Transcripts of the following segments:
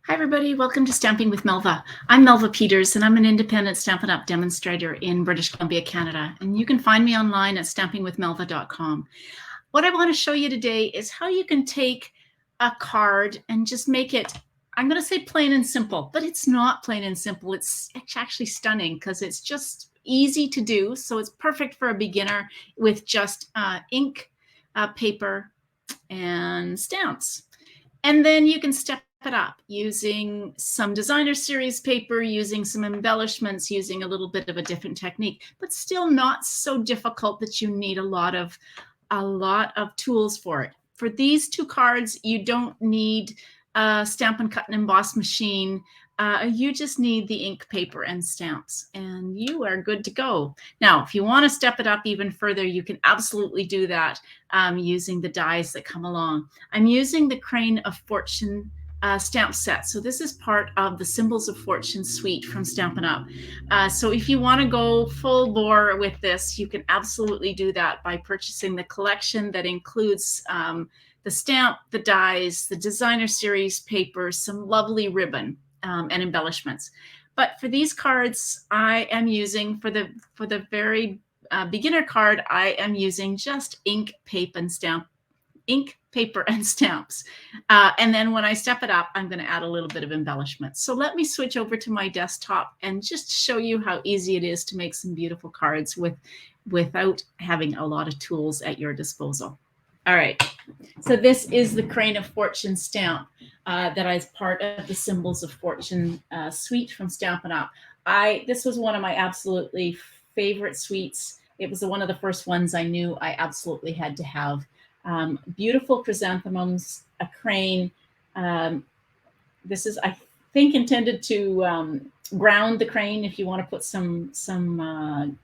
Hi, everybody. Welcome to Stamping with Melva. I'm Melva Peters, and I'm an independent Stampin' Up! Demonstrator in British Columbia, Canada. And you can find me online at stampingwithmelva.com. What I want to show you today is how you can take a card and just make it, I'm going to say plain and simple, but it's not plain and simple. It's actually stunning because it's just easy to do. So it's perfect for a beginner with just ink, paper, and stamps. And then you can step it up using some designer series paper, using some embellishments, using a little bit of a different technique, but still not so difficult that you need a lot of tools for it. For these two cards, you don't need a Stampin' Cut and Emboss machine. You just need the ink, paper, and stamps, and you are good to go. Now, if you want to step it up even further, you can absolutely do that using the dies that come along. I'm using the Crane of Fortune stamp set. So this is part of the Symbols of Fortune suite from Stampin' Up. So if you want to go full bore with this, you can absolutely do that by purchasing the collection that includes the stamp, the dies, the designer series paper, some lovely ribbon, and embellishments. But for these cards, I am using, for the very beginner card, I am using just ink, paper, and stamps. And then when I step it up, I'm going to add a little bit of embellishment. So let me switch over to my desktop and just show you how easy it is to make some beautiful cards without having a lot of tools at your disposal. All right, so this is the Crane of Fortune stamp that is part of the Symbols of Fortune suite from Stampin' Up. This was one of my absolutely favorite suites. It was one of the first ones I knew I absolutely had to have. Beautiful chrysanthemums, a crane. This is, I think, intended to ground the crane if you want to put some kind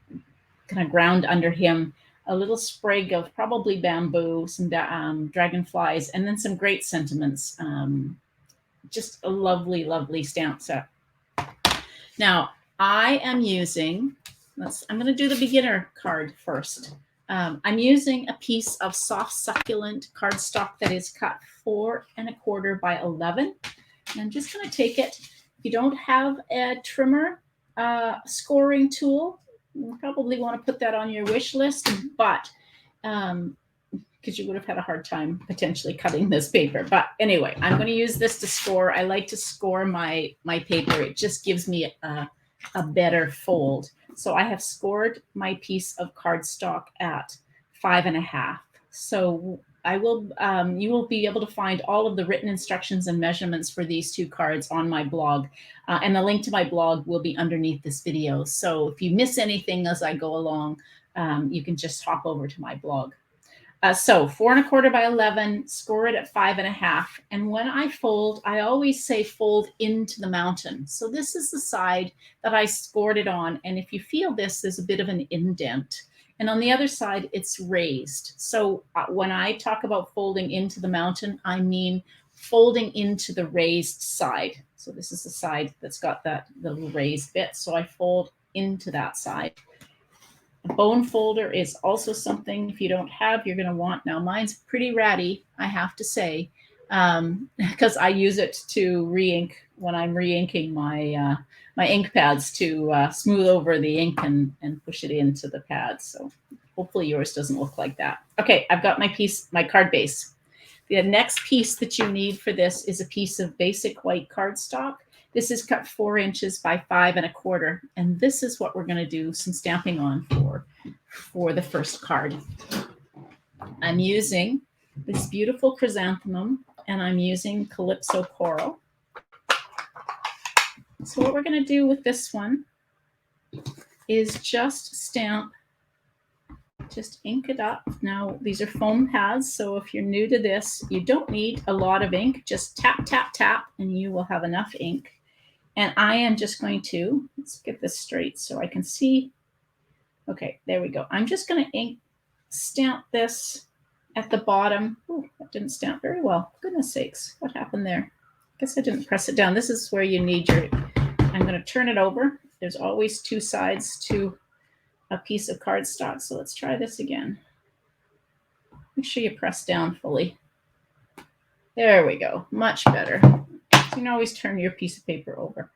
of ground under him. A little sprig of probably bamboo, some dragonflies, and then some great sentiments. Just a lovely, lovely stamp set. Now, I am using, I'm going to do the beginner card first. I'm using a piece of soft succulent cardstock that is cut 4 1/4 by 11. And I'm just going to take it. If you don't have a trimmer scoring tool, you probably want to put that on your wish list, but because you would have had a hard time potentially cutting this paper. But anyway, I'm going to use this to score. I like to score my paper. It just gives me a better fold. So I have scored my piece of cardstock at 5 1/2. So I will, you will be able to find all of the written instructions and measurements for these two cards on my blog. And the link to my blog will be underneath this video. So if you miss anything as I go along, you can just hop over to my blog. So 4 1/4 by 11, score it at 5 1/2. And when I fold, I always say fold into the mountain. So this is the side that I scored it on. And if you feel this, there's a bit of an indent. And on the other side, it's raised. So when I talk about folding into the mountain, I mean folding into the raised side. So this is the side that's got that little raised bit. So I fold into that side. A bone folder is also something, if you don't have, you're going to want. Now, mine's pretty ratty, I have to say, because I use it to re-ink when I'm re-inking my my ink pads to smooth over the ink and push it into the pads. So hopefully yours doesn't look like that. Okay, I've got my card base. The next piece that you need for this is a piece of basic white cardstock. This is cut 4 inches by 5 1/4. And this is what we're going to do some stamping on for the first card. I'm using this beautiful chrysanthemum, and I'm using Calypso Coral. So what we're going to do with this one is just stamp, just ink it up. Now, these are foam pads, so if you're new to this, you don't need a lot of ink. Just tap, tap, tap, and you will have enough ink. And I am just going to, let's get this straight so I can see. Okay, there we go. I'm just going to stamp this at the bottom. Oh, that didn't stamp very well. Goodness sakes, what happened there? I guess I didn't press it down. This is where you need your, I'm going to turn it over. There's always 2 sides to a piece of cardstock. So let's try this again. Make sure you press down fully. There we go, much better. You can always turn your piece of paper over.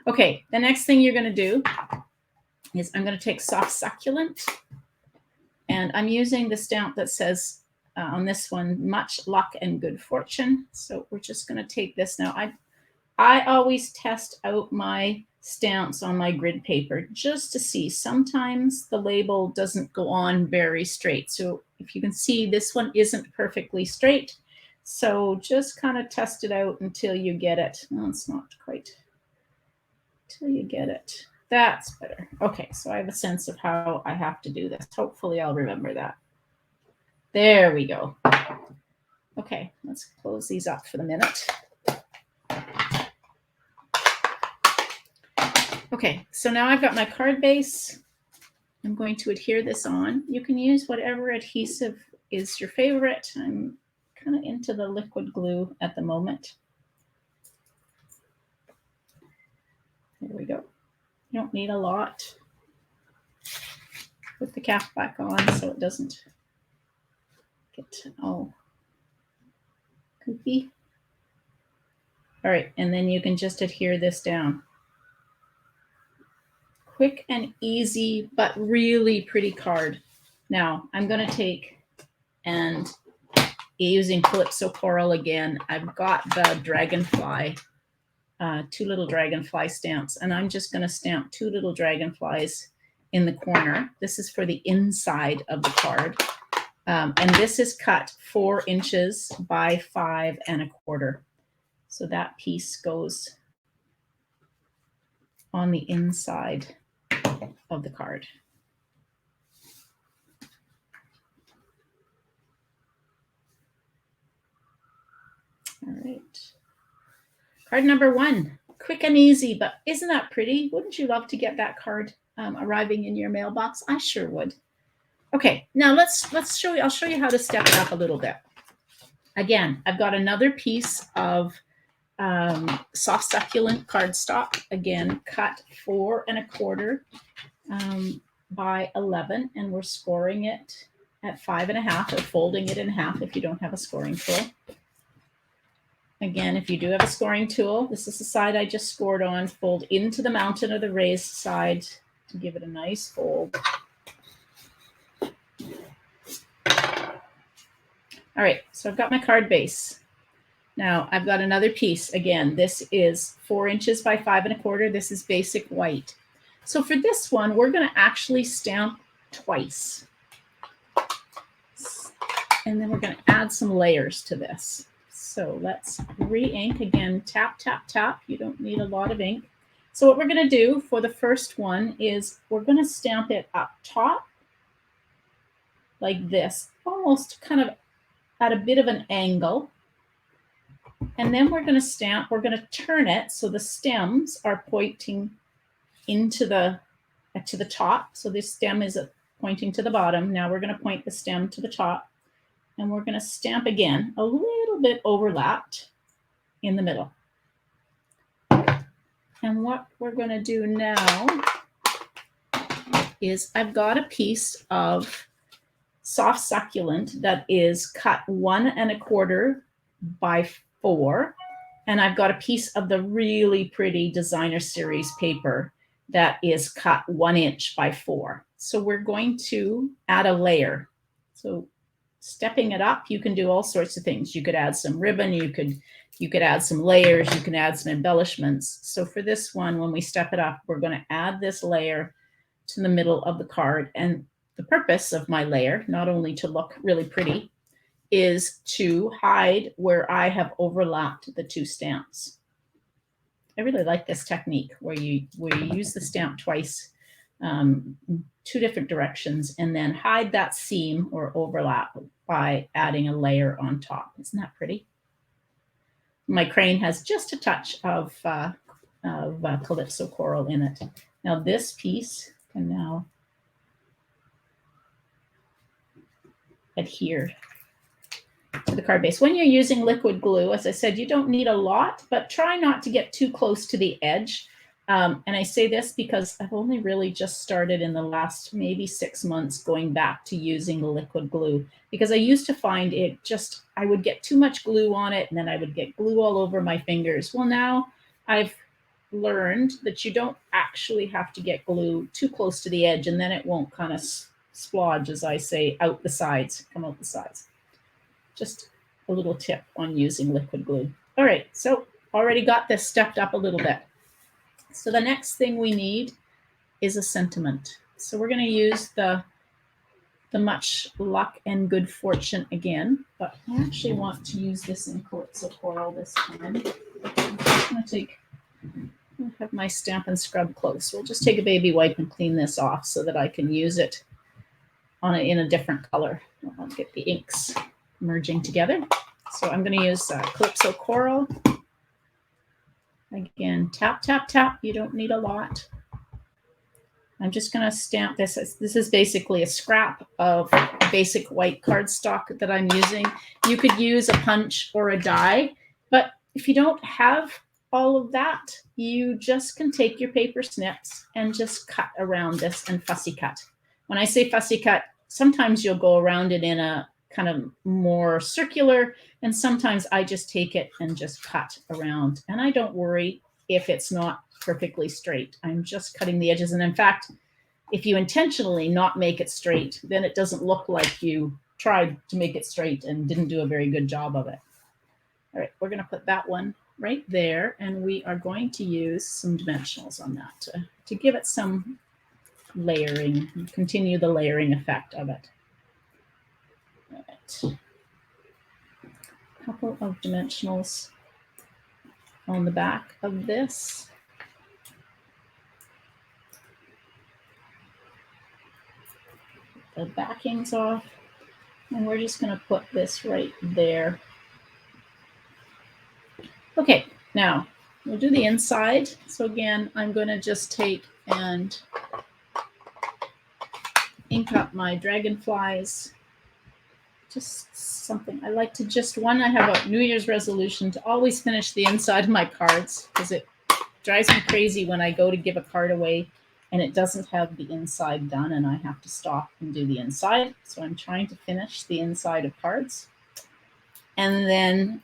Okay, the next thing you're going to do is I'm going to take Soft Succulent, and I'm using the stamp that says on this one, much luck and good fortune. So we're just going to take this now. I always test out my stamps on my grid paper just to see. Sometimes the label doesn't go on very straight. So if you can see, this one isn't perfectly straight. So just kind of test it out until you get it. No, it's not quite. Until you get it. That's better. Okay, so I have a sense of how I have to do this. Hopefully I'll remember that. There we go. Okay, let's close these up for the minute. Okay, so now I've got my card base. I'm going to adhere this on. You can use whatever adhesive is your favorite. I'm kind of into the liquid glue at the moment. There we go. You don't need a lot. Put the cap back on so it doesn't get all goopy. All right, and then you can just adhere this down. Quick and easy, but really pretty card. Now I'm going to take, and using Calypso Coral again, I've got the dragonfly, 2 little dragonfly stamps, and I'm just going to stamp 2 little dragonflies in the corner. This is for the inside of the card. And this is cut 4 inches by 5 1/4. So that piece goes on the inside of the card. All right. Card number 1, quick and easy, but isn't that pretty? Wouldn't you love to get that card arriving in your mailbox? I sure would. Okay, now let's show you. I'll show you how to step it up a little bit. Again, I've got another piece of Soft Succulent cardstock. Again, cut 4 1/4 by 11, and we're scoring it at 5 1/2, or folding it in half if you don't have a scoring tool. Again, if you do have a scoring tool, this is the side I just scored on. Fold into the mountain of the raised side to give it a nice fold. All right, so I've got my card base. Now I've got another piece. Again, this is 4 inches by 5 1/4. This is basic white. So for this one, we're going to actually stamp twice. And then we're going to add some layers to this. So let's re-ink. Again, tap, tap, tap. You don't need a lot of ink. So what we're going to do for the first one is we're going to stamp it up top like this, almost kind of at a bit of an angle. And then we're going to stamp, we're going to turn it so the stems are pointing into the to the top. So this stem is pointing to the bottom. Now we're going to point the stem to the top, and we're going to stamp again a little bit overlapped in the middle. And what we're going to do now is I've got a piece of Soft Succulent that is cut 1 1/4 by 4, and I've got a piece of the really pretty Designer Series paper that is cut 1 inch by 4. So we're going to add a layer. So stepping it up, you can do all sorts of things. You could add some ribbon, you could add some layers, you can add some embellishments. So for this one, when we step it up, we're going to add this layer to the middle of the card. And the purpose of my layer, not only to look really pretty, is to hide where I have overlapped the 2 stamps. I really like this technique where you use the stamp twice, 2 different directions, and then hide that seam or overlap by adding a layer on top. Isn't that pretty? My crane has just a touch of Calypso Coral in it. Now this piece can now adhere to the card base. When you're using liquid glue, as I said, you don't need a lot, but try not to get too close to the edge And I say this because I've only really just started in the last maybe 6 months going back to using liquid glue, because I used to find it just, I would get too much glue on it and then I would get glue all over my fingers. Well, now I've learned that you don't actually have to get glue too close to the edge, and then it won't kind of splodge, as I say, out the sides, come out the sides. Just a little tip on using liquid glue. All right, so already got this stepped up a little bit. So the next thing we need is a sentiment. So we're going to use the much luck and good fortune again, but I actually want to use this in Calypso Coral this time. I'm just going to have my Stampin' Scrub close. We'll just take a baby wipe and clean this off so that I can use it in a different color. I'll get the inks merging together. So I'm going to use Calypso Coral. Again, tap, tap, tap. You don't need a lot. I'm just going to stamp this. This is basically a scrap of basic white cardstock that I'm using. You could use a punch or a die, but if you don't have all of that, you just can take your paper snips and just cut around this and fussy cut. When I say fussy cut, sometimes you'll go around it in a kind of more circular, and sometimes I just take it and just cut around, and I don't worry if it's not perfectly straight. I'm just cutting the edges. And in fact, if you intentionally not make it straight, then it doesn't look like you tried to make it straight and didn't do a very good job of it. All right, we're going to put that one right there, and we are going to use some dimensionals on that to give it some layering, continue the layering effect of it. All right. A couple of dimensionals on the back of this. The backings off, and we're just going to put this right there. Okay, now we'll do the inside. So again, I'm going to just take and ink up my dragonflies. Just something I like to just, one, I have a New Year's resolution to always finish the inside of my cards, because it drives me crazy when I go to give a card away and it doesn't have the inside done and I have to stop and do the inside. So I'm trying to finish the inside of cards. And then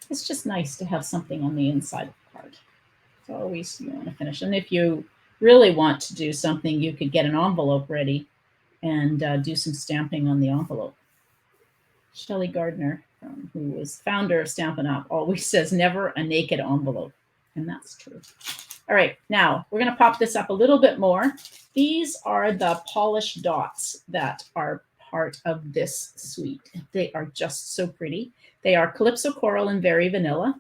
it's just nice to have something on the inside of the card. So always you want to finish. And if you really want to do something, you could get an envelope ready and do some stamping on the envelope. Shelley Gardner, who was founder of Stampin' Up, always says never a naked envelope. And that's true. All right, now we're going to pop this up a little bit more. These are the polished dots that are part of this suite. They are just so pretty. They are Calypso Coral and Very Vanilla.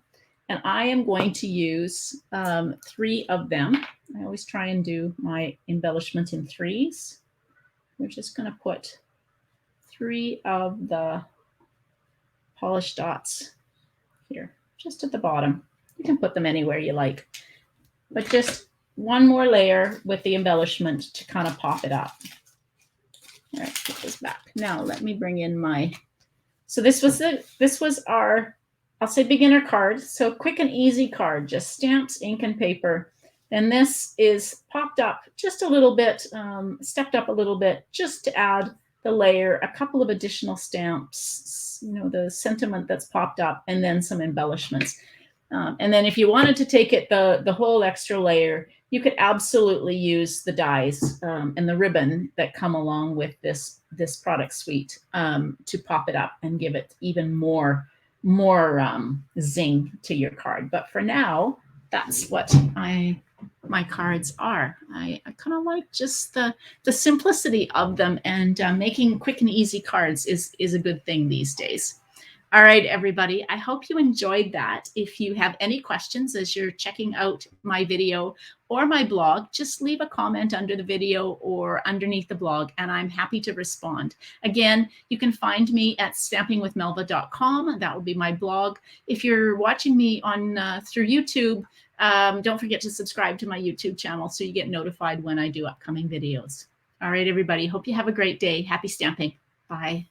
And I am going to use 3 of them. I always try and do my embellishment in 3s. We're just going to put 3 of the polished dots here, just at the bottom. You can put them anywhere you like, but just one more layer with the embellishment to kind of pop it up. All right, put this back. Now let me bring in my, so this was our, I'll say beginner card. So quick and easy card, just stamps, ink, and paper. And this is popped up just a little bit, stepped up a little bit, just to add the layer, a couple of additional stamps, you know, the sentiment that's popped up, and then some embellishments. And then if you wanted to take it the whole extra layer, you could absolutely use the dies and the ribbon that come along with this product suite to pop it up and give it even more zing to your card. But for now, that's what my cards are. I kind of like just the simplicity of them, and making quick and easy cards is a good thing these days. All right, everybody, I hope you enjoyed that. If you have any questions as you're checking out my video or my blog, just leave a comment under the video or underneath the blog, and I'm happy to respond. Again, you can find me at stampingwithmelva.com. That will be my blog. If you're watching me on through YouTube, don't forget to subscribe to my YouTube channel so you get notified when I do upcoming videos. All right, everybody, hope you have a great day. Happy stamping. Bye.